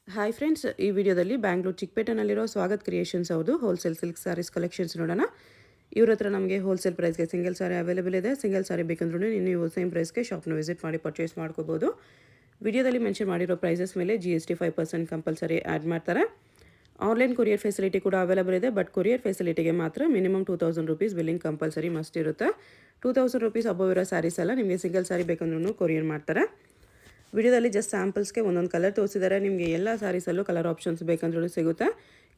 Hi friends, ಈ ವಿಡಿಯೋದಲ್ಲಿ Bangalore ಚಿಕ್ಕಪೇಟೆನಲ್ಲಿರೋ Swagath creations ಅವ್ರದ್ದು ಹೋಲ್ಸೇಲ್ ಸಿಲ್ಕ್ ಸ್ಯಾರೀಸ್ ಕಲೆಕ್ಷನ್ಸ್ ನೋಡೋಣ. ಇವ್ರ ಹತ್ರ ನಮಗೆ ಹೋಲ್ಸೇಲ್ ಪ್ರೈಸ್ಗೆ ಸಿಂಗಲ್ ಸಾರಿ ಅವೈಲೇಬಲ್ ಇದೆ. ಸಿಂಗಲ್ ಸಾರಿ ಬೇಕಂದ್ರೂ ನೀವು ಸೇಮ್ ಪ್ರೈಸ್ಗೆ ಶಾಪ್ನ ವಿಸಿಟ್ ಮಾಡಿ ಪರ್ಚೇಸ್ ಮಾಡ್ಕೋಬೋದು. ವಿಡಿಯೋದಲ್ಲಿ ಮೆನ್ಷನ್ ಮಾಡಿರೋ ಪ್ರೈಸಸ್ ಮೇಲೆ GST 5% ಕಂಪಲ್ಸರಿ ಆ್ಯಡ್ ಮಾಡ್ತಾರೆ. ಆನ್ಲೈನ್ ಕೊರಿಯರ್ ಫೆಸಿಲಿಟಿ ಕೂಡ ಅವೈಲೇಬಲ್ ಇದೆ. ಬಟ್ ಕೊರಿಯರ್ ಫೆಸಿಲಿಟಿಗೆ ಮಾತ್ರ minimum 2000 rupees billing compulsory must ಇರುತ್ತೆ. 2000 ರೂಪೀಸ್ ಅಬೋವ್ ಇರೋ ಸ್ಯಾರೀಸ್ ಎಲ್ಲ ನಿಮಗೆ ಸಿಂಗಲ್ ಸಾರಿ ಬೇಕಂದ್ರೂ ಕೊರಿಯರ್ ಮಾಡ್ತಾರೆ. ವಿಡಿಯೋದಲ್ಲಿ ಜಸ್ಟ್ ಸ್ಯಾಂಪಲ್ಸ್ಗೆ ಒಂದೊಂದು ಕಲರ್ ತೋರಿಸಿದ್ದಾರೆ. ನಿಮಗೆ ಎಲ್ಲ ಸ್ಯಾರೀಸಲ್ಲೂ ಕಲರ್ ಆಪ್ಷನ್ಸ್ ಬೇಕಂದ್ರೂ ಸಿಗುತ್ತೆ.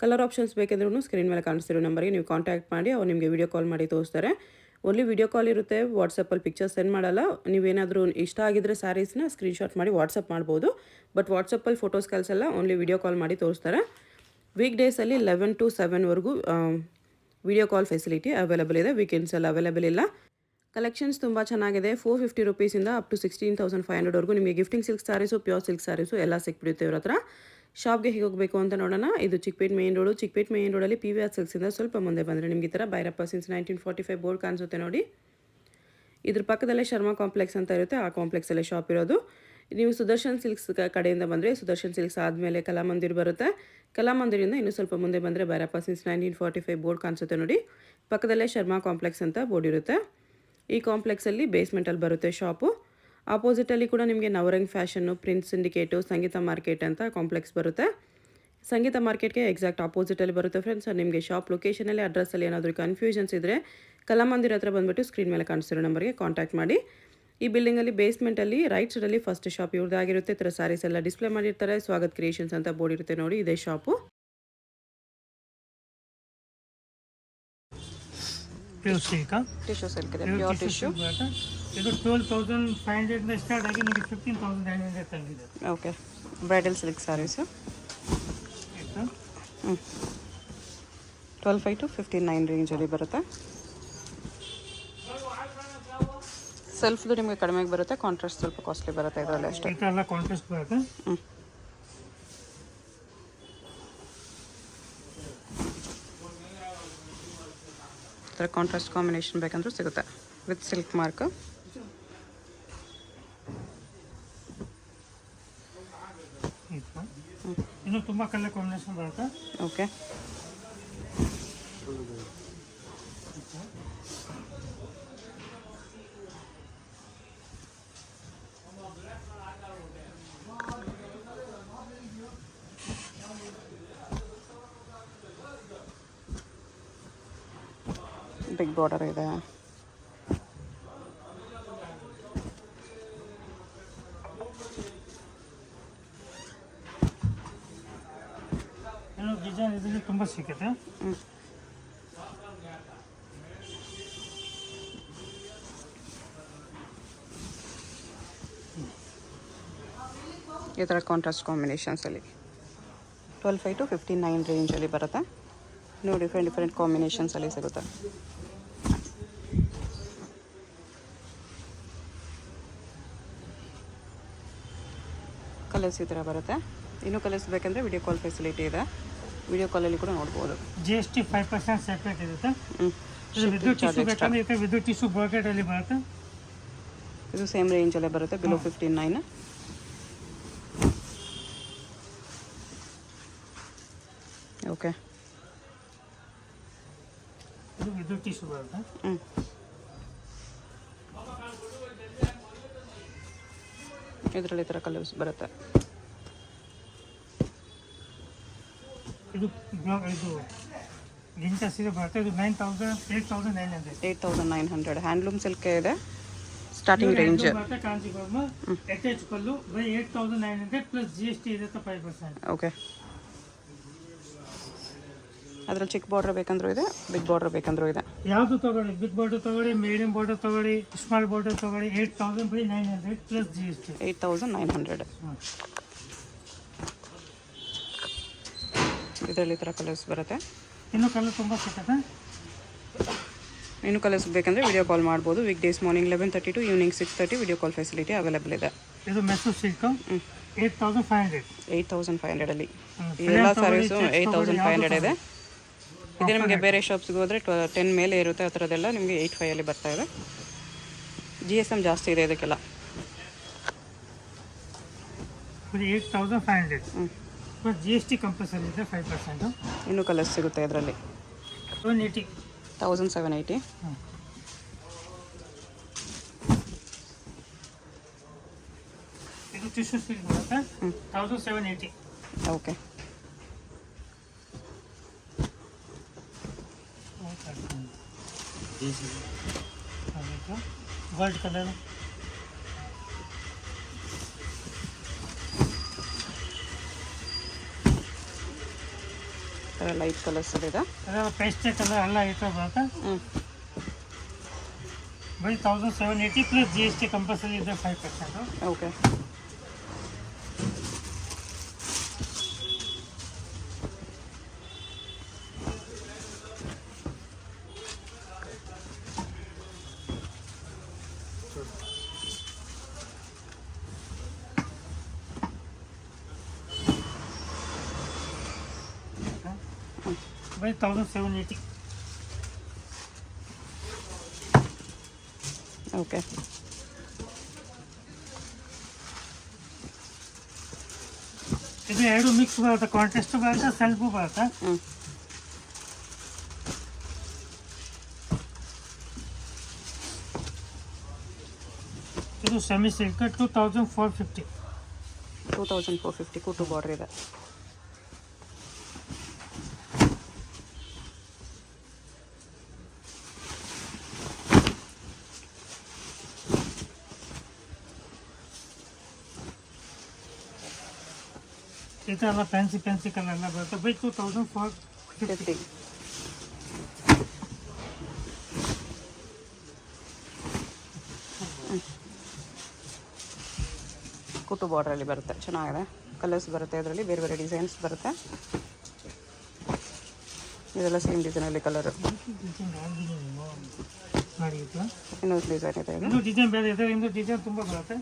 ಕಲರ್ ಆಪ್ಷನ್ಸ್ ಬೇಕಂದ್ರೂ ಸ್ಕ್ರೀನ್ ಮೇಲೆ ಕಾಣಿಸ್ತಿರೋ ನಂಬರ್ಗೆ ನೀವು ಕಾಂಟ್ಯಾಕ್ಟ್ ಮಾಡಿ ಅವ್ರು ನಿಮಗೆ ವಿಡಿಯೋ ಕಾಲ್ ಮಾಡಿ ತೋರಿಸ್ತಾರೆ. ಓನ್ಲಿ ವಿಡಿಯೋ ಕಾಲ್ ಇರುತ್ತೆ, ವಾಟ್ಸಪ್ಪಲ್ಲಿ ಪಿಕ್ಚರ್ಸ್ ಸೆಂಡ್ ಮಾಡಲ್ಲ. ನೀವೇನಾದರೂ ಇಷ್ಟ ಆಗಿದ್ದರೆ ಸ್ಯಾರೀಸ್ನ ಸ್ಕ್ರೀನ್ಶಾಟ್ ಮಾಡಿ ವಾಟ್ಸಪ್ ಮಾಡ್ಬೋದು. ಬಟ್ ವಾಟ್ಸಪ್ಪಲ್ಲಿ ಫೋಟೋಸ್ ಕಳಿಸಲ್ಲ, ಓನ್ಲಿ ವಿಡಿಯೋ ಕಾಲ್ ಮಾಡಿ ತೋರಿಸ್ತಾರೆ. ವೀಕ್ ಡೇಸಲ್ಲಿ 11 to 7ವರೆಗೂ ವಿಡಿಯೋ ಕಾಲ್ ಫೆಸಿಲಿಟಿ ಅವೈಲೇಬಲ್ ಇದೆ. ವೀಕೆಂಡ್ಸಲ್ಲಿ ಅವೈಲೇಬಲ್ ಇಲ್ಲ. ಕಲೆಕ್ಷನ್ಸ್ ತುಂಬ ಚೆನ್ನಾಗಿದೆ. 450 ರೂಪೀಸಿಂದ ಅಪ್ ಟು 16,500ವರೆಗೂ ನಿಮಗೆ gifting silk saris, pure silk saris ಎಲ್ಲ ಸಿಕ್ಬಿಡುತ್ತೆ ಇವ್ರ ಹತ್ರ. ಶಾಪ್ಗೆ ಹೇಗೆ ಹೋಗಬೇಕು ಅಂತ ನೋಡೋಣ. ಇದು Chikkapete main road. Chikkapete main ರೋಡಲ್ಲಿ PVR ಸಿಲ್ಕ್ಸಿಂದ ಸ್ವಲ್ಪ ಮುಂದೆ ಬಂದರೆ ನಿಮಗೆ ಈ ಥರ ಭೈರಪ್ಪ ಸಿನ್ಸ್ 1945 ಬೋರ್ಡ್ ಕಾಣಿಸುತ್ತೆ ನೋಡಿ. ಇದ್ರ ಪಕ್ಕದಲ್ಲೇ ಶರ್ಮಾ ಕಾಂಪ್ಲೆಕ್ಸ್ ಅಂತ ಇರುತ್ತೆ. ಆ ಕಾಂಪ್ಲೆಕ್ಸಲ್ಲೇ ಶಾಪ್ ಇರೋದು. ನೀವು ಸುದರ್ಶನ್ ಸಿಲ್ಕ್ಸ್ ಕಡೆಯಿಂದ ಬಂದರೆ ಸುದರ್ಶನ್ ಸಿಲ್ಕ್ಸ್ ಆದಮೇಲೆ ಕಲಾಮಂದಿರ್ ಬರುತ್ತೆ. ಕಲಾಮಂದಿರಿಂದ ಇನ್ನೂ ಸ್ವಲ್ಪ ಮುಂದೆ ಬಂದರೆ ಭೈರಪ್ಪ ಸಿನ್ಸ್ 1945 ಬೋರ್ಡ್ ಕಾಣಿಸುತ್ತೆ ನೋಡಿ. ಪಕ್ಕದಲ್ಲೇ ಶರ್ಮಾ ಕಾಂಪ್ಲೆಕ್ಸ್ ಅಂತ ಬೋರ್ಡ್ ಇರುತ್ತೆ. ಈ ಕಾಂಪ್ಲೆಕ್ಸಲ್ಲಿ ಬೇಸ್ಮೆಂಟಲ್ಲಿ ಬರುತ್ತೆ ಶಾಪು. ಆಪೋಸಿಟಲ್ಲಿ ಕೂಡ ನಿಮಗೆ ನವರಂಗ್ ಫ್ಯಾಷನ್ನು, ಪ್ರಿನ್ಸ್ ಸಿಂಡಿಕೇಟು, ಸಂಗೀತ ಮಾರ್ಕೆಟ್ ಅಂತ ಕಾಂಪ್ಲೆಕ್ಸ್ ಬರುತ್ತೆ. ಸಂಗೀತ ಮಾರ್ಕೆಟ್ಗೆ ಎಕ್ಸಾಕ್ಟ್ ಆಪೋಸಿಟಲ್ಲಿ ಬರುತ್ತೆ ಫ್ರೆಂಡ್ಸ್. ನಿಮಗೆ ಶಾಪ್ ಲೊಕೇಶನಲ್ಲಿ ಅಡ್ರೆಸ್ಸಲ್ಲಿ ಏನಾದರೂ ಕನ್ಫ್ಯೂಷನ್ಸ್ ಇದ್ದರೆ ಕಲಾಮಂದಿರ ಹತ್ರ ಬಂದುಬಿಟ್ಟು ಸ್ಕ್ರೀನ್ ಮೇಲೆ ಕಾಣಿಸ್ತಿರೋ ನಂಬರ್ಗೆ ಕಾಂಟ್ಯಾಕ್ಟ್ ಮಾಡಿ. ಈ ಬಿಲ್ಡಿಂಗಲ್ಲಿ ಬೇಸ್ಮೆಂಟಲ್ಲಿ ರೈಟ್ ಸೈಡಲ್ಲಿ ಫಸ್ಟ್ ಶಾಪ್ ಇವ್ರದ್ದಾಗಿರುತ್ತೆ. ಈ ಥರ ಸ್ಯಾರೀಸ್ ಎಲ್ಲ ಡಿಸ್ಪ್ಲೇ ಮಾಡಿರ್ತಾರೆ. ಸ್ವಾಗತ್ ಕ್ರಿಯೇಷನ್ಸ್ ಅಂತ ಬೋರ್ಡ್ ಇರುತ್ತೆ ನೋಡಿ, ಇದೇ shop. Pure silk tissue silk ಇದೆ, ಪ್ಯೂರ್ ಟಿಶ್ಯೂ. ಇದು 12,500 ಸ್ಟಾರ್ಟ್ ಆಗಿ ನಿಮಗೆ 15,900 ತಂದಿದೆ. Okay, bridal silk saris 12,500 to 15,900 ರೇಂಜಲ್ಲಿ ಬರುತ್ತೆ. ಸೆಲ್ಫ್ದು ನಿಮಗೆ ಕಡಿಮೆಗೆ ಬರುತ್ತೆ, ಕಾಂಟ್ರಾಸ್ಟ್ ಸ್ವಲ್ಪ ಕಾಸ್ಟ್ಲಿ ಬರುತ್ತೆ ಇದರಲ್ಲಿ ಅಷ್ಟೇ. ಇದೆಲ್ಲ ಕಾಂಟ್ರಾಸ್ಟ್ ಬರುತ್ತೆ. ಈ ಥರ ಕಾಂಟ್ರಾಸ್ಟ್ ಕಾಂಬಿನೇಷನ್ ಬೇಕಂದ್ರೂ ಸಿಗುತ್ತೆ ವಿತ್ ಸಿಲ್ಕ್ ಮಾರ್ಕ್. ಇನ್ನು ತುಂಬ ಕಲರ್ ಕಾಂಬಿನೇಷನ್ ಬರುತ್ತೆ. ಓಕೆ, ಬಿಗ್ ಬಾರ್ಡರ್ ಇದೆ. ಇನ್ನು ಡಿಸೈನ್ ಇದರಲ್ಲಿ ತುಂಬ ಸಿಗುತ್ತೆ. ಈ ಥರ ಕಾಂಟ್ರಾಸ್ಟ್ ಕಾಂಬಿನೇಷನ್ಸಲ್ಲಿ 12,500 to 15,900 ರೇಂಜಲ್ಲಿ ಬರುತ್ತೆ. ನೀವು ಡಿಫ್ರೆಂಟ್ ಕಾಂಬಿನೇಷನ್ಸಲ್ಲಿ ಸಿಗುತ್ತೆ. ಕಲರ್ಸ್ ಈ ಥರ ಬರುತ್ತೆ. ಇನ್ನೂ ಕಲರ್ಸ್ ಬೇಕಂದರೆ ವಿಡಿಯೋ ಕಾಲ್ ಫೆಸಿಲಿಟಿ ಇದೆ. ವಿಡಿಯೋ ಕಾಲಲ್ಲಿ ಕೂಡ ನೋಡ್ಬೋದು. GST 5% ಸೆಪ್ರೇಟ್ ಇರುತ್ತೆ. ವಿದ್ಯುತ್ ಟಿಶ್ಯೂ ಬೇಕಂದ್ರೆ ಇದಕ್ಕೆ ವಿದ್ಯುತ್ ಟಿಶ್ಯೂ ಬಾಕೆಟಲ್ಲಿ ಬರುತ್ತೆ. ಇದು ಸೇಮ್ ರೇಂಜಲ್ಲೇ ಬರುತ್ತೆ, ಬಿಲೋ 15,900. ಓಕೆ, ಇದು ವಿದ್ಯುತ್ ಟಿಶ್ಯೂ ಬರುತ್ತೆ. ಇದರಲ್ಲಿ ಈ ಥರ ಕಲರ್ಸ್ ಬರುತ್ತೆ. ಇದು ಗಿಂಚ ಸೀರೆ ಬರುತ್ತೆ. ಇದು 8,900 ಹ್ಯಾಂಡ್ಲೂಮ್ ಸಿಲ್ಕ್ ಇದೆ. ಸ್ಟಾರ್ಟಿಂಗ್ ರೇಂಜ್ ಬರುತ್ತೆ. Kanchipuram attach pallu by 8,900 plus GST ಇರುತ್ತೆ 5%. ಓಕೆ, ಅದರಲ್ಲಿ ಚಿಕ್ಕ ಬಾರ್ಡರ್ ಬೇಕಂದ್ರೂ ಇದೆ, ಬಿಗ್ ಬಾರ್ಡರ್ ಬೇಕಂದ್ರೂ ಇದೆ. ಯಾವುದು ತಗೊಳ್ಳಿ, ಬಿಗ್ ಬಾರ್ಡರ್ ತಗೊಳ್ಳಿ, ಮೀಡಿಯಂ ಬಾರ್ಡರ್ ತಗೊಳ್ಳಿ, ಸ್ಮಾಲ್ ಬಾರ್ಡರ್ ತಗೊಳ್ಳಿ, 8,900 ಪ್ಲಸ್ GST 8,900. ಇದರಲ್ಲಿ ಈ ಥರ ಕಲರ್ಸ್ ಬರುತ್ತೆ. ಇನ್ನೂ ಕಲರ್ ತುಂಬ ಸಿಗುತ್ತೆ. ಇನ್ನೂ ಕಲರ್ಸ್ ಬೇಕಂದರೆ ವಿಡಿಯೋ ಕಾಲ್ ಮಾಡ್ಬೋದು. Week days morning 11:30 to evening 6:30 video call facility available ಇದೆ. ಇದು ಮೆಸೂರ್ ಸಿಲ್ಕ್ 8,500. 8,500ಅಲ್ಲಿ ಎಲ್ಲ ಸ್ಯಾರೀಸು 8,500 ಇದೆ. ಇದು ನಿಮಗೆ ಬೇರೆ ಶಾಪ್ಸ್ಗೆ ಹೋದರೆ 10 ಮೇಲೆ ಇರುತ್ತೆ. ಆ ಥರದ್ದೆಲ್ಲ ನಿಮಗೆ 8,500ಅಲ್ಲಿ ಬರ್ತಾ ಇದೆ. GSM ಜಾಸ್ತಿ ಇದೆ ಇದಕ್ಕೆಲ್ಲ. 8,500. ಮತ್ತು ಜಿ ಎಸ್ ಟಿ ಕಂಪಲ್ಸರಿ ಇದೆ 5%. ಇನ್ನೂ ಕಲರ್ಸ್ ಸಿಗುತ್ತೆ ಇದರಲ್ಲಿ. 180. 1780. ಇದು ಟಿಶ್ಯೂ ಸಿಲ್ಕ್ ಬರುತ್ತೆ 1780. Okay. Gold colour. Light colours ಇದೆ. ಪೇಸ್ಟೆ ಕಲರ್ ಎಲ್ಲ ಐಟಮ್ ಬರುತ್ತೆ. ಬರೀ 1780 plus G S T compulsory ಇದೆ 5%. ಓಕೆ. ಬರೀ 1780. ಓಕೆ. ಇದು ಎರಡು ಮಿಕ್ಸ್ ಬರುತ್ತೆ, ಕಾಂಟ್ರಾಸ್ಟ್ ಬರುತ್ತೆ, ಸೆಲ್ಫು ಬರುತ್ತೆ. ಇದು ಸೆಮಿ ಸಿಲ್ಕ್ 2450. 2450 ಕೂಟು ಬಾರ್ಡರ್ ಇದೆ. ಇದೆಲ್ಲ ಫ್ಯಾನ್ಸಿ ಕಲರ್ ಎಲ್ಲ ಬರುತ್ತೆ. ಬೈ 2450. ಕೂಟು ಬಾರ್ಡ್ರಲ್ಲಿ ಬರುತ್ತೆ, ಚೆನ್ನಾಗಿದೆ. ಕಲರ್ಸ್ ಬರುತ್ತೆ ಇದರಲ್ಲಿ, ಬೇರೆ ಬೇರೆ ಡಿಸೈನ್ಸ್ ಬರುತ್ತೆ. ಇದೆಲ್ಲ ಸೇಮ್ ಡಿಸೈನಲ್ಲಿ ಕಲರ್. ಇನ್ನೊಂದು ಡಿಸೈನ್ ಇದೆ. ಇನ್ನೂ ಡಿಸೈನ್ ಬೇರೆ ಇದೆ, ಇನ್ನೂ ಡಿಸೈನ್ ತುಂಬ ಬರುತ್ತೆ.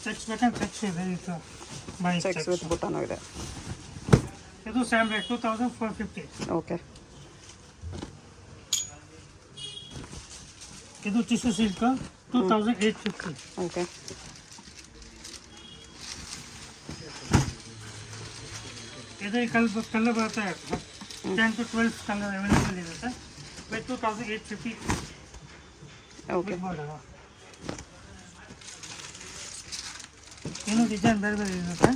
ಚೆಕ್ಸ್ ಬೇಕಂದ್ರೆ ಚೆಕ್ಸ್ ಇದೆ. ಇದು ಚೆಕ್ಸ್ ವಿತ್ ಬುಟ್ಟಾನು ಇದೆ. ಇದು ಸೇಮ್ ರೇಟ್ 2450. ಓಕೆ. ಇದು ಟಿಶ್ಯೂ ಸಿಲ್ಕ್ 2850. ಓಕೆ. ಇದು ಕಲರ್ ಬರುತ್ತೆ 10 to 12 ಕಲರ್ ಅವೈಲೇಬಲ್ ಇರುತ್ತೆ. ಬೈ 2850. ಓಕೆ. ಇನ್ನೂ ಡಿಸೈನ್ ಬೇರೆ ಬೇರೆ ಇರುತ್ತೆ.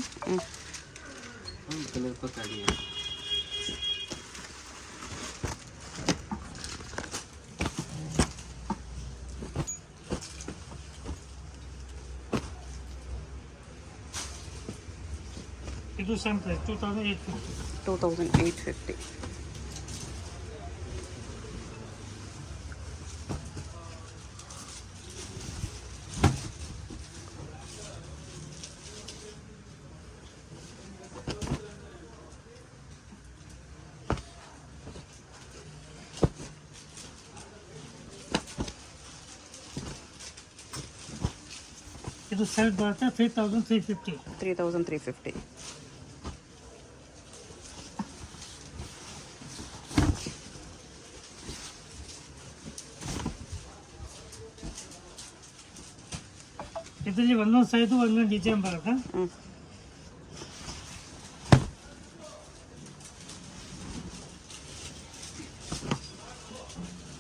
ಇದು ಸೇಮ್ ಪ್ರೈಸ್ 2850. ಇದು ಸೆಲ್ಫ್ ಬರುತ್ತೆ 3350. 3350. ಇದರಲ್ಲಿ ಒಂದೊಂದು ಸೈಜು ಒಂದೊಂದು ಡಿಸೈನ್ ಬರುತ್ತೆ.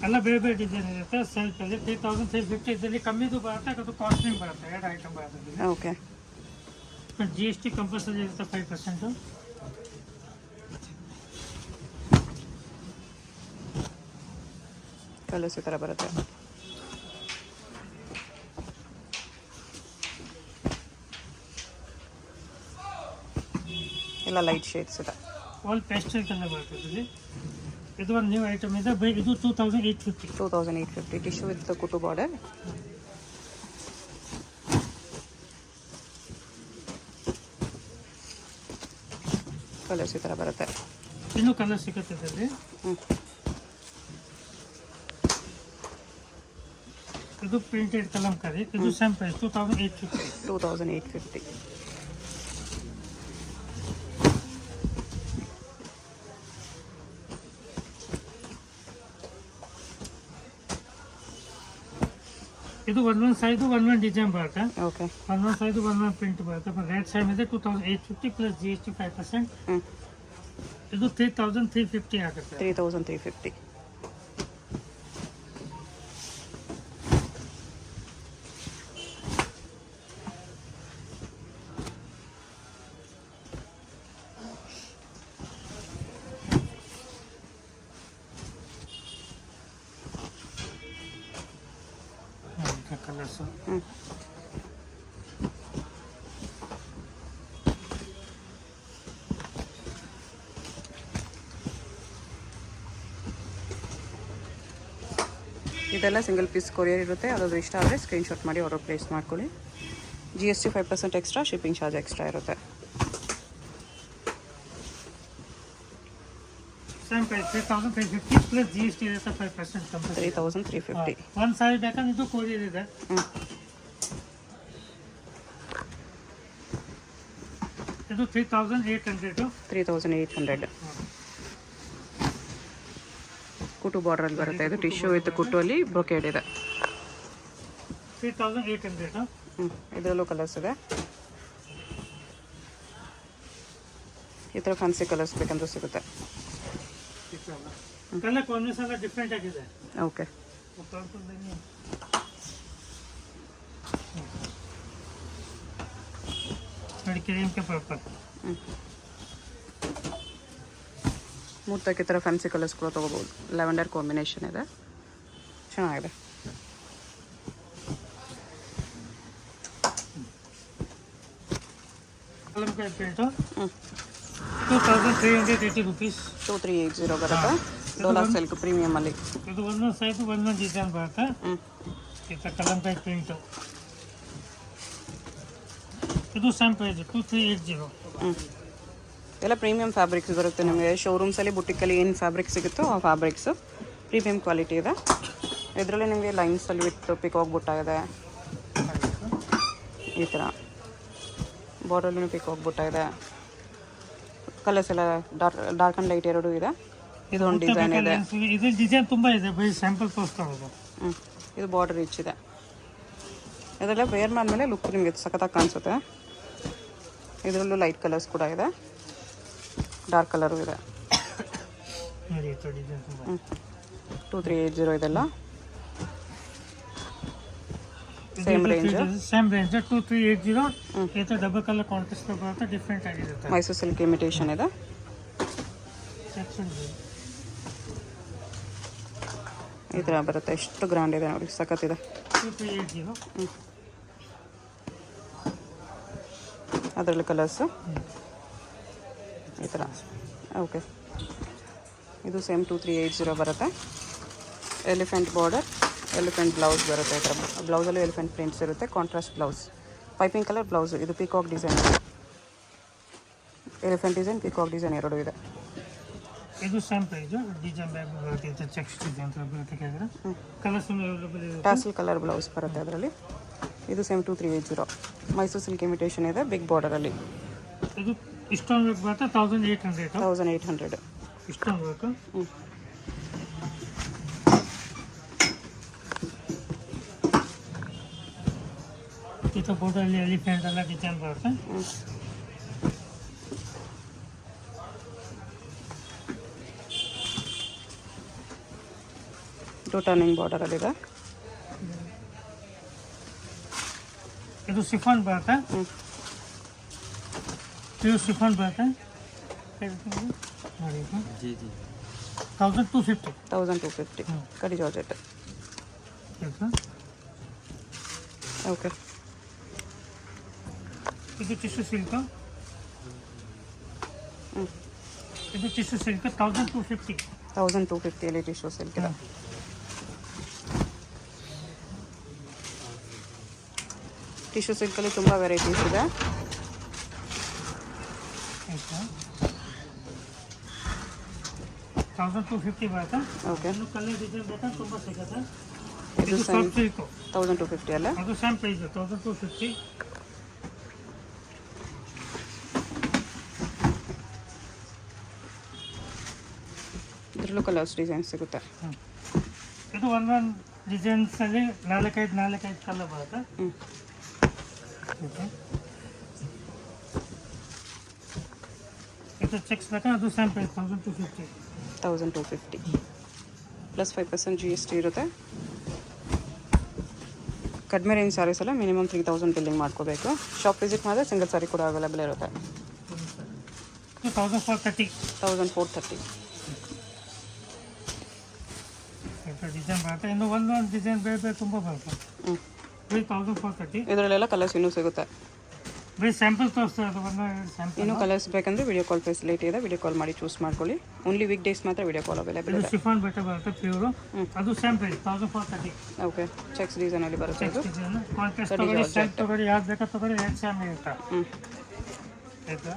ಎಲ್ಲ ಬೇರೆ ಬೇರೆ ಡಿಸೈನ್ ಇರುತ್ತೆ. ಸೆಲ್ಫಲ್ಲಿ 3350. ಇದರಲ್ಲಿ ಕಮ್ಮಿದು ಬರುತ್ತೆ, ಅದು ಕಾಸ್ಟ್ಲಿ ಬರುತ್ತೆ. ಎರಡು ಐಟಮ್ ಬರುತ್ತೆ. Okay. G S T compulsory ಇರುತ್ತೆ 5%. ಕಲರ್ಸ್ ಈ ಥರ ಬರುತ್ತೆ. ಎಲ್ಲ ಲೈಟ್ ಶೇಡ್ಸ್ ಇದೆ. ಆಲ್ ಪೇಸ್ಟಲ್ ಕಲರ್ ಬರುತ್ತೆ ಇದರಲ್ಲಿ. ಇದು ಒಂದು ನ್ಯೂ ಐಟಮ್ ಇದೆ. ಬೈ ಇದು 2850. 2850. ಟಿಶ್ಯೂ ವಿತ್ ಕುಟು ಬಾರ್ಡರ್. ಕಲರ್ಸ್ ಈ ಥರ ಬರುತ್ತೆ. ಇನ್ನೂ ಕಲರ್ ಸಿಗುತ್ತೆ ಇದರಲ್ಲಿ. ಇದು ಪ್ರಿಂಟೆಡ್ ಕಲಂಕಾರಿ. ಇದು ಸೇಮ್ ಪ್ರೈಸ್ 2850. 2850. ಇದು ಒಂದೊಂದು ಸೈಜು ಒಂದೊಂದು ಡಿಸೈನ್ ಬರುತ್ತೆ. ಓಕೆ. ಒಂದೊಂದು ಸೈಜು ಒಂದೊಂದು ಪ್ರಿಂಟ್ ಬರುತ್ತೆ. ರೇಟ್ ಸೇಮ್ ಇದೆ 2850 ಪ್ಲಸ್ GST 5%. ಇದು 3350 ಆಗುತ್ತೆ. 3350. ಕಲರ್ಸು ಇದೆಲ್ಲ ಸಿಂಗಲ್ ಪೀಸ್ ಕೊರಿಯರ್ ಇರುತ್ತೆ. ಅದಾದರೂ ಇಷ್ಟ ಆದರೆ ಸ್ಕ್ರೀನ್ಶಾಟ್ ಮಾಡಿ ಆರ್ಡರ್ ಪ್ಲೇಸ್ ಮಾಡ್ಕೊಳ್ಳಿ. GST 5% extra, shipping charge extra ಇರುತ್ತೆ. ಸೇಮ್ ಪ್ರೈಸ್ 3350 ಪ್ಲಸ್ GST ಇರುತ್ತೆ 5% ಕಂಪಲ್ಸರಿ. 3350. ಒಂದು ಸಾರಿ ಬೇಕಂದ್ರೆ ಇದು ಕೊರಿಯರ್ ಇದೆ. ಇದು 3800. 3800. ಕುಟು ಬಾರ್ಡ್ರಲ್ಲಿ ಬರುತ್ತೆ. ಇದು ಟಿಶ್ಯೂ ವಿತ್ ಕುಟ್ಟುವಲ್ಲಿ ಬ್ರೊಕೇಡ್ ಇದೆ. 3800. ಇದರಲ್ಲೂ ಕಲರ್ಸ್ ಇದೆ. ಈ ಥರ ಫ್ಯಾನ್ಸಿ ಕಲರ್ಸ್ ಬೇಕಂದ್ರೂ ಸಿಗುತ್ತೆ. ಕಲರ್ ಕಾಂಬಿನೇಷನ್ ಎಲ್ಲ ಡಿಫ್ರೆಂಟ್ ಆಗಿದೆ. ಓಕೆ. ನೋಡಿ ಕ್ರೀಮ್ ಕೆ ಪರ್ಪಲ್. ಮೂರ್ತಕ್ಕೆ ಈ ಥರ ಫ್ಯಾನ್ಸಿ ಕಲರ್ಸ್ ಕೂಡ ತೊಗೋಬೋದು. ಲ್ಯಾವೆಂಡರ್ ಕಾಂಬಿನೇಷನ್ ಇದೆ, ಚೆನ್ನಾಗಿದೆ. ಕಲಂಕಾಯಿ ಪ್ರಿಂಟು 2380 rupees. 2380 ಬರುತ್ತೆ. ಡೋಲಾ ಸಿಲ್ಕ್ ಪ್ರೀಮಿಯಮ್ ಅಲ್ಲಿ. ಇದು ಒಂದೊಂದು ಸೈಜು ಒಂದೊಂದು ಡಿಸೈನ್ ಬರುತ್ತೆ. ಇದು ಕಲಂಕಾಯಿ ಪ್ರಿಂಟು. ಇದು ಸೇಮ್ ಪ್ರೈಸ್ 2380. ಎಲ್ಲ ಪ್ರೀಮಿಯಂ ಫ್ಯಾಬ್ರಿಕ್ಸ್ ಬರುತ್ತೆ ನಿಮಗೆ. ಶೋರೂಮ್ಸಲ್ಲಿ ಬುಟಿಕಲ್ಲಿ ಏನು ಫ್ಯಾಬ್ರಿಕ್ ಸಿಗುತ್ತೋ ಆ ಫ್ಯಾಬ್ರಿಕ್ಸು ಪ್ರೀಮಿಯಂ ಕ್ವಾಲಿಟಿ ಇದೆ. ಇದರಲ್ಲಿ ನಿಮಗೆ ಲೈನ್ಸಲ್ಲಿ ವಿತ್ ಪಿಕಾಕ್ ಬುಟ್ಟಾಗಿದೆ. ಈ ಥರ ಬಾರ್ಡರ್ಲ್ಲೂ ಪಿಕಾಕ್ ಬುಟ್ಟಾಗಿದೆ. ಕಲರ್ಸ್ ಎಲ್ಲ ಡಾರ್ಕ್ ಆ್ಯಂಡ್ ಲೈಟ್ ಎರಡೂ ಇದೆ. ಇದೊಂದು ಡಿಸೈನ್ ಇದೆ. ಇದು ಡಿಸೈನ್ ತುಂಬ ಇದೆ, ಬೈ ಸ್ಯಾಂಪಲ್ ತೋರಿಸ್ಕೊಳ್ಳೋದು. ಇದು ಬಾರ್ಡರ್ ರಿಚ್ ಇದೆ. ಇದೆಲ್ಲ ವೇರ್ ಮಾಡಿದ್ಮೇಲೆ ಲುಕ್ ನಿಮಗೆ ಸಖತ್ತಾಗಿ ಕಾಣಿಸುತ್ತೆ. ಇದರಲ್ಲೂ ಲೈಟ್ ಕಲರ್ಸ್ ಕೂಡ ಇದೆ, ಡಾರ್ಕ್ ಕಲರು ಇದೆ. 2380 ಇದೆಲ್ಲ ಸೇಮ್ ರೇಂಜ್. 2380. ಇದು ಡಬಲ್ ಕಲರ್ ಕಾಂಟ್ರಾಸ್ಟ್ ಬರುತ್ತೆ, ಡಿಫ್ರೆಂಟ್ ಆಗಿರುತ್ತೆ. ಮೈಸೂರು ಸಿಲ್ಕ್ ಇಮಿಟೇಷನ್ ಇದೆ. ಈ ಥರ ಬರುತ್ತೆ. ಎಷ್ಟು ಗ್ರ್ಯಾಂಡ್ ಇದೆ ನೋಡಿ, ಸಖತ್ತಿದೆ. 2380. ಅದರಲ್ಲಿ ಕಲರ್ಸು ಈ ಥರ. ಓಕೆ. ಇದು ಸೇಮ್ 2380 ಬರುತ್ತೆ. ಎಲಿಫೆಂಟ್ ಬಾರ್ಡರ್, ಎಲಿಫೆಂಟ್ ಬ್ಲೌಸ್ ಬರುತ್ತೆ. ಈ ಥರ ಬ್ಲೌಸಲ್ಲಿ ಎಲಿಫೆಂಟ್ ಪ್ರಿಂಟ್ಸ್ ಇರುತ್ತೆ. Contrast blouse, piping colour blouse. ಇದು peacock design, elephant design, peacock design ಎರಡೂ ಇದೆ. ಇದು ಸೇಮ್ ಪ್ರೈಸ್. ಡಿಸೈನ್ ಬ್ಯಾಗ್ ಬರುತ್ತೆ, ಚೆಕ್ಸ್ ಡಿಸೈನ್ ಬರುತ್ತೆ. ಕಲರ್ಸ್ ಅವೈಲೇಬಲ್ ಇದೆ. ಟಾಸಲ್ ಕಲರ್ ಬ್ಲೌಸ್ ಬರುತ್ತೆ ಅದರಲ್ಲಿ. ಇದು ಸೇಮ್ 2380. ಮೈಸೂರು ಸಿಲ್ಕ್ ಇಮಿಟೇಷನ್ ಇದೆ, ಬಿಗ್ ಬಾರ್ಡರಲ್ಲಿ. ಇದು ಇಷ್ಟೊಂದು ವರ್ಕ್ ಬರುತ್ತೆ 1800. 1800. ಇಷ್ಟೊಂದು ವರ್ಕ್. ಇದು ಬೋರ್ಡಲ್ಲಿ ಎಲಿಫೆಂಟ್ ಎಲ್ಲ ಡಿಸೈನ್ ಬರುತ್ತೆ. ಟರ್ನಿಂಗ್ ಬಾರ್ಡರಲ್ಲಿದೆ. ಇದು ಶಿಫಾನ್ ಬರುತ್ತೆ. ಇದು ಶಿಫಾನ್ ಬರುತ್ತೆ. 1250. 1250 ಕಡಿ ಜಾರ್ಜೆಟ್. ಓಕೆ. ಇದು ಟಿಶ್ಯೂ ಸಿಲ್ಕ್. ಇದು ಟಿಶ್ಯೂ ಸಿಲ್ಕ್ 1250. 1250 ಟಿಶ್ಯೂ ಸಿಲ್ಕ್ ಇದೆ. ಟಿಶ್ಯೂ ಸಿಲ್ಕಲ್ಲಿ ತುಂಬ ವೆರೈಟೀಸ್ ಇದೆ. 1250 ಬರುತ್ತೆ. ಓಕೆ. ಕಲರ್ ಡಿಸೈನ್ ಬೇಕಾ ತುಂಬ ಸಿಗುತ್ತೆ. ಇದು ಇದು ಸಾಫ್ಟ್ ಸಿಲ್ಕು 1250 ಅಲ್ಲ. ಅದು ಸೇಮ್ ಪ್ರೈಸ್ 1250. ಇದರಲ್ಲೂ ಕಲರ್ಸ್ ಡಿಸೈನ್ ಸಿಗುತ್ತೆ. ಇದು ಒಂದೊಂದು ಡಿಸೈನ್ಸಲ್ಲಿ ನಾಲ್ಕೈದು ಕಲರ್ ಬರುತ್ತೆ. ಹ್ಞೂ ಓಕೆ, ಇದು ಚೆಕ್ಸ್ ಬೇಕಾ ಅದು ಸೇಮ್ ಪ್ರೈಸ್ 1250. 1250 ಪ್ಲಸ್ 5% GST ಇರುತ್ತೆ. ಕಡಿಮೆ ರೇಂಜ್ ಸ್ಯಾರೀಸ್ ಎಲ್ಲ ಮಿನಿಮಮ್ 3000 ಬಿಲ್ಲಿಂಗ್ ಮಾಡ್ಕೋಬೇಕು. ಶಾಪ್ ವಿಸಿಟ್ ಮಾಡಿದ್ರೆ ಸಿಂಗಲ್ ಸ್ಯಾರಿ ಕೂಡ ಅವೈಲೇಬಲ್ ಇರುತ್ತೆ. 1430. 1430 ಡಿಸೈನ್ ಬರುತ್ತೆ. ಇನ್ನು ಒಂದೊಂದು ಡಿಸೈನ್ ಬೇರೆ ತುಂಬ ಬರುತ್ತೆ. ಹ್ಞೂ 1430. ಇದರಲ್ಲೆಲ್ಲ ಕಲರ್ಸ್ ಇನ್ನೂ ಸಿಗುತ್ತೆ. ಬರೀ ಸ್ಯಾಂಪಲ್ ತೋರಿಸ್ತಾ ಇರೋದು, ಒಂದು ಸ್ಯಾಂಪಲ್. ಇನ್ನೂ ಕಲರ್ಸ್ ಬೇಕಂದರೆ ವಿಡಿಯೋ ಕಾಲ್ ಫೆಸಿಲಿಟಿ ಇದೆ. ವಿಡಿಯೋ ಕಾಲ್ ಮಾಡಿ ಚೂಸ್ ಮಾಡ್ಕೊಳ್ಳಿ. ಓನ್ಲಿ ವೀಕ್ ಡೇಸ್ ಮಾತ್ರ ವಿಡಿಯೋ ಕಾಲ್ ಅವೈಲೇಬಲ್ ಇದು ಇದೆ. ಶಿಫಾನ್ ಬಟ್ಟೆ ಬರುತ್ತೆ ಪ್ಯೂರು. ಅದು ಸೇಮ್ ಪ್ರೈಸ್ 1430. ಓಕೆ, ಚೆಕ್ಸ್ ಡಿಸೈನಲ್ಲಿ ಬರುತ್ತೆ ಇದು. ಡಿಸೈನ್ ಕಾಂಟ್ರಾಸ್ಟ್ ತಗೊಳ್ಳಿ, ಸ್ಟೈಲ್ ತಗೊಳ್ಳಿ, ಯಾವ್ದು ಬೇಕಾ ತಗೊಳ್ಳಿ, ರೇಟ್ ಸೇಮ್ ಇರುತ್ತೆ. ಹ್ಞೂ ಆಯ್ತಾ?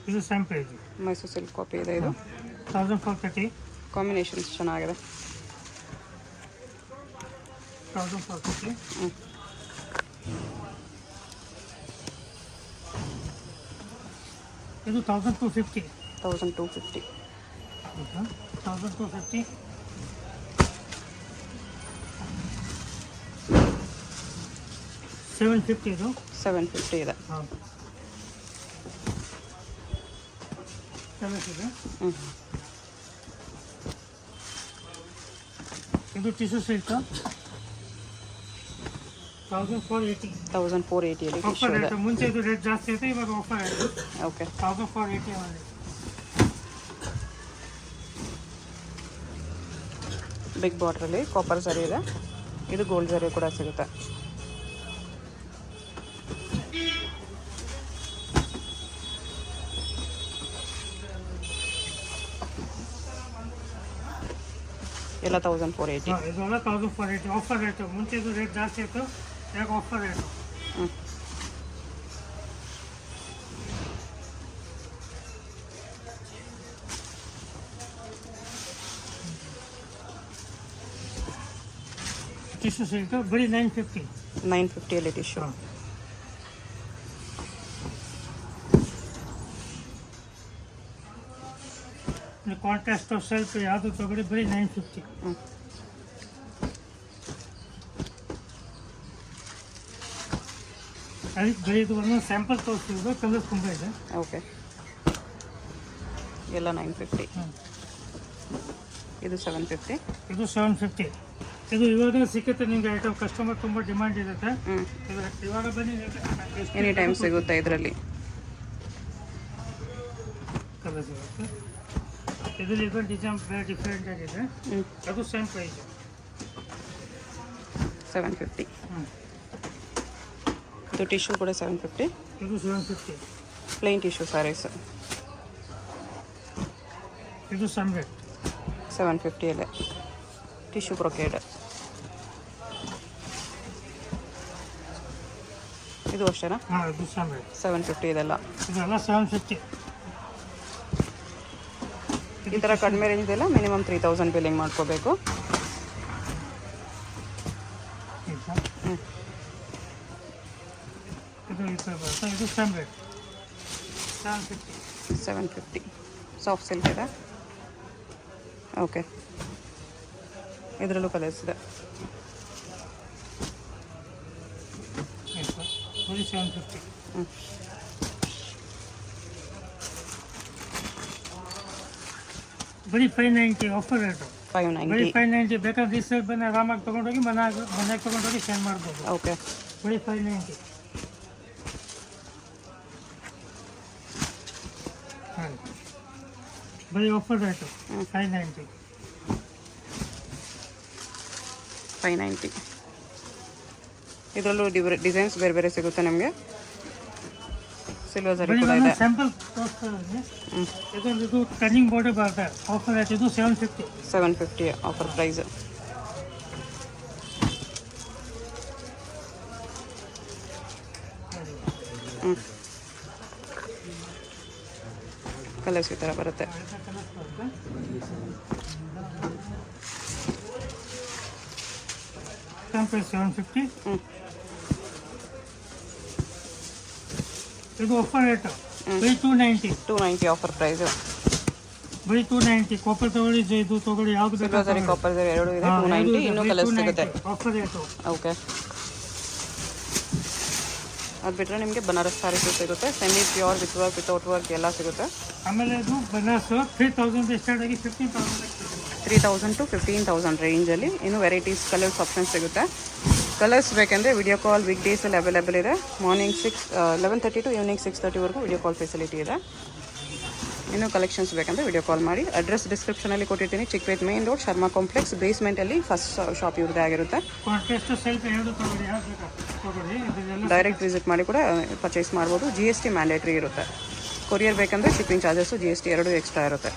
ಇದು same price. Mysore silk copy ಇದೆ ಇದು. 1430. ಕಾಂಬಿನೇಷನ್ಸ್ ಚೆನ್ನಾಗಿದೆ. 1430. ಹ್ಞೂ ಇದು 1250. 1250 1250. 750 ಇದು. 750 ಇದೆ. ಹಾಂ, 750. ಹ್ಞೂ ಇದು ಟಿಶ್ಯೂ ಸಿಲ್ಕ್ 1480. 1480 ಆಫರ್ ಟಿಶ್ಯೂ ಇದೆ. ರೇಟ್. ಮುಂಚೆ ಇದು ರೇಟ್ ಜಾಸ್ತಿ ಇದೆ, ಇವಾಗ offer rate okay 1480 only. Big ಬಾರ್ಡ್ರಲ್ಲಿ ಕಾಪರ್ ಸರಿ ಇದೆ. ಇದು ಗೋಲ್ಡ್ ಸರಿ ಕೂಡ ಸಿಗುತ್ತೆ. ಎಲ್ಲ 1480. ಹಾಂ, ಇದೆಲ್ಲ 1480 ಆಫರ್ ರೇಟು. ಮುಂಚೆ ಇದು ರೇಟ್ ಜಾಸ್ತಿ ಇತ್ತು, ಇವಾಗ ಆಫರ್ ರೇಟು. ಹ್ಞೂ ಟಿಶ್ಯೂ ಸಿಲ್ಕ್ ಬರೀ 950. 950 ಟಿಶ್ಯೂ. ಹಾಂ, ಕಾಂಟ್ರಾಸ್ಟ್ ಸೆಲ್ಫ್ ಯಾವುದು ತಗೊಳ್ಳಿ ಬರೀ 950. ಹ್ಞೂ ಅದಕ್ಕೆ ಬರೀ ಇದು ಒಂದು ಸ್ಯಾಂಪಲ್ ತೋರಿಸ್ತಿದ್ದು, ಕಲರ್ಸ್ ತುಂಬ ಇದೆ. ಓಕೆ, ಎಲ್ಲ 950. ಹ್ಮ್. ಇದು 750. ಇದು 750. ಇದು ಇವಾಗ ಸಿಕ್ಕುತ್ತೆ ನಿಮಗೆ ಐಟಮ್. ಕಸ್ಟಮರ್ ತುಂಬ ಡಿಮ್ಯಾಂಡ್ ಇರುತ್ತೆ. ಹ್ಞೂ ಇವಾಗ ಬನ್ನಿ, ಎನಿ ಟೈಮ್ ಸಿಗುತ್ತೆ ಇದರಲ್ಲಿ. ಕಲರ್ ಸಿಗುತ್ತೆ. ಇದರಲ್ಲಿ ಈಗ ಡಿಸೈನ್ ಬೇರೆ ಡಿಫ್ರೆಂಟ್ ಆಗಿದೆ. ಹ್ಞೂ ಅದು ಸೇಮ್ ಪ್ರೈಸ್. 750. ಹ್ಞೂ, ಇದು ಟಿಶ್ಯೂ ಕೂಡ 750. ಇದು 750. ಪ್ಲೇನ್ ಟಿಶ್ಯೂ ಸ್ಯಾರೀಸ್ ಇದು ಸಮ್ ರೇಟ್ 750 ಇದೆ. ಟಿಶ್ಯೂ ಬ್ರೊಕೇಡ್ ಇದು ಅಷ್ಟೇನಾ? ಹಾಂ, ಇದು ಸಮ್ ರೇಟ್ 750 ಇದೆಲ್ಲ. ಇದೆಲ್ಲ 750. ಈ ಥರ ಕಡಿಮೆ ರೇಂಜೆಲ್ಲ ಮಿನಿಮಮ್ 3000 ಬಿಲ್ಲಿಂಗ್ ಮಾಡ್ಕೋಬೇಕು. ಹ್ಞೂ ಇದು ಈ ಥರ ಬರುತ್ತೆ. ಇದು ಸಮ್ ರೇಟ್ 750. 750 ಸಾಫ್ಟ್ ಸಿಲ್ಕ್ ಇದೆ. ಓಕೆ, ಇದರಲ್ಲೂ ಕಲರ್ಸ್ ಇದೆ. ಬರೀ 750. ಹ್ಞೂ ಬರೀ 590 ಆಫರ್ ರೇಟು. ಬರೀ 590. 590. ಬೇಕಾದ್ರೆ ಈ ಸೈಡ್ ಬಂದು ಆರಾಮಾಗಿ ತೊಗೊಂಡೋಗಿ ಮನೆಗೆ ತೊಗೊಂಡೋಗಿ ಸೆಂಡ್ ಮಾಡ್ಬೋದು. ಓಕೆ, ಬರೀ 590. ಹಾಂ, ಬರೀ ಆಫರ್ ರೇಟು 590. 590. ಇದರಲ್ಲೂ ಡಿಸೈನ್ಸ್ ಬೇರೆ ಬೇರೆ ಸಿಗುತ್ತೆ ನಿಮಗೆ. ಸಿಲ್ವರ್ ಸರಿ ಬರೀ ಕೂಡ ಒಂದು ಇದೆ. ಸ್ಯಾಂಪಲ್ ತೋರಿಸ್ತಾ ಇದ್ದೀನಿ. ಹ್ಞೂ ಇದು ಟರ್ನಿಂಗ್ ಬಾರ್ಡರ್ ಬರುತ್ತೆ. ಆಫರ್ ರೇಟ್ ಇದು 750. 750 ಆಫರ್ ಪ್ರೈಸ್. ಹ್ಞೂ ಕಲರ್ಸ್ ಈ ಥರ ಬರುತ್ತೆ. ಸ್ಯಾಂಪಲ್ 750. ಹ್ಞೂ ಇದು ಆಫರ್ ರೇಟ್ ಬರೀ 290. 290 ಆಫರ್ ಪ್ರೈಸು. ಬರೀ 290 ಕಾಪರ್ ತಗೊಳ್ಳಿ ಇದು ತಗೊಳ್ಳಿ ಯಾವ್ದು ಸಿಲ್ವರ್ ಜರಿ ಕಾಪರ್ ಜರಿ ಎರಡು ಇದೆ 290 ಇನ್ನೂ ಕಲರ್ಸ್ ಸಿಗುತ್ತೆ ಆಫರ್ ರೇಟು. ಓಕೆ ಅದು ಬಿಟ್ಟರೆ ನಿಮಗೆ ಬನಾರಸ್ ಸ್ಯಾರೀಸು ಸಿಗುತ್ತೆ semi pure with work without work ಎಲ್ಲ ಸಿಗುತ್ತೆ. ಆಮೇಲೆ ಇದು ಬನಾರಸ್ 3000 ಸ್ಟಾರ್ಟ್ ಆಗಿ 15,000 3000 to 15,000 ರೇಂಜಲ್ಲಿ ಇನ್ನೂ ವೆರೈಟೀಸ್ ಕಲರ್ಸ್ ಆಪ್ಷನ್ಸ್ ಸಿಗುತ್ತೆ. ಕಲರ್ಸ್ ಬೇಕೆಂದರೆ ವಿಡಿಯೋ ಕಾಲ್ ವೀಕ್ ಡೇಸಲ್ಲಿ ಅವೈಲೇಬಲ್ ಇದೆ. ಮಾರ್ನಿಂಗ್ 11:30 ಟು ಈವ್ನಿಂಗ್ 6:30ವರೆಗೂ ವಿಡಿಯೋ ಕಾಲ್ ಫೆಸಿಲಿಟಿ ಇದೆ. ಇನ್ನೂ ಕಲೆಕ್ಷನ್ಸ್ ಬೇಕಂದರೆ ವಿಡಿಯೋ ಕಾಲ್ ಮಾಡಿ. ಅಡ್ರೆಸ್ ಡಿಸ್ಕ್ರಿಪ್ಷನಲ್ಲಿ ಕೊಟ್ಟಿರ್ತೀನಿ. Chikkapete main road Sharma complex ಬೇಸ್ಮೆಂಟಲ್ಲಿ ಫಸ್ಟ್ ಶಾಪ್ ಇವ್ರದ್ದೇ ಆಗಿರುತ್ತೆ. ಕಾಂಟ್ರಾಸ್ಟ್ ಸೆಲ್ಫ್ ಎರಡು ತಗೊಳ್ಳಿ ಯಾವ್ದು ಬೇಕಾ ತಗೊಳ್ಳಿ ಇದನ್ನೆಲ್ಲ ಡೈರೆಕ್ಟ್ ವಿಸಿಟ್ ಮಾಡಿ ಕೂಡ ಪರ್ಚೇಸ್ ಮಾಡ್ಬೋದು. GST ಮ್ಯಾಂಡೇಟ್ರಿ ಇರುತ್ತೆ. ಕೊರಿಯರ್ ಬೇಕಂದರೆ ಶಿಪ್ಪಿಂಗ್ ಚಾರ್ಜಸ್ಸು GST ಎರಡೂ ಎಕ್ಸ್ಟ್ರಾ ಇರುತ್ತೆ.